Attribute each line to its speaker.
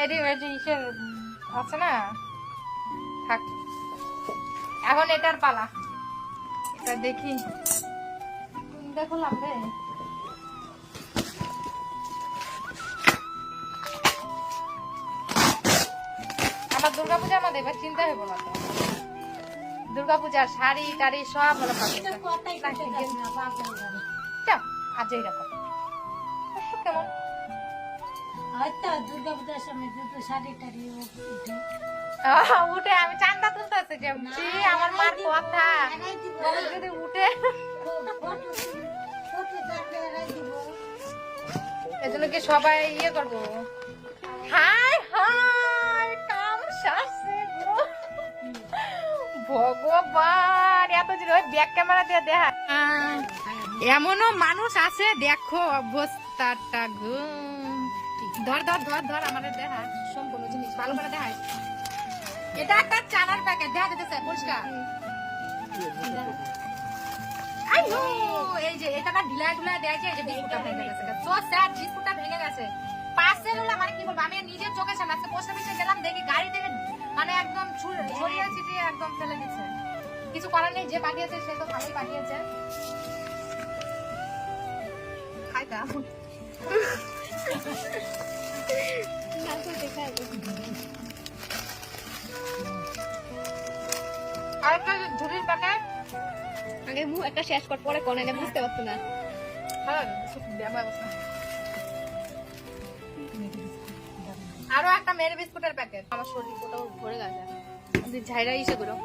Speaker 1: এটি ইসের আছে না, থাক। এখন এটার পালা, এটা দেখি দেখলাম রে। আমার দুর্গাপূজা আমাদের এবার চিন্তা হইব না তো। দুর্গাপূজার শাড়ি টাড়ি সব হলো আজ এইরকম কেমন
Speaker 2: হয়তো দুর্গাপূজার সময় দুটো শাড়ি টাড়ি
Speaker 1: উঠে আমি চান্দা তুলতেছি যে আমার মার কথা যদি উঠে এজন্য কি সবাই ইয়ে করবো। হাই হাই কাম শাসে গো ভগবান, এত দিন ওই ব্যাক ক্যামেরা দিয়ে দেখা। এমনও মানুষ আছে, দেখো অবস্থাটা গো। ধর ধর ধর ধর আমাদের দেখা সম্পূর্ণ জিনিস ভালো করে দেখায়। এটা একটা চানার প্যাকেট দেখা যেতেছে পরিষ্কার। আইয়ো এই যে এটা না ঢিলা ঢুলা দেয় যে এই যে বিস্কুটটা ভেঙে গেছে। সো স্যাড, বিস্কুটটা ভেঙে গেছে। পার্সেল হলো মানে কি বলবো, আমি নিজের চোখের সামনে আজকে পোস্ট অফিসে গেলাম, দেখি গাড়ি থেকে মানে একদম ছড়িয়ে ছিটিয়ে একদম ফেলে দিচ্ছে। কিছু করার নেই, যে পাঠিয়েছে সে তো ভালোই পাঠিয়েছে। খাইতা আরেকটা ঝুড়ির প্যাকেট
Speaker 3: আগে মুখ একটা শেষ কর, পরে কোন এটা বুঝতে পারতো না।
Speaker 1: আরো একটা মেরি বিস্কুটের প্যাকেট। আমার শরীর কোথাও ভরে গেছে, ঝাইরা ইসে করো।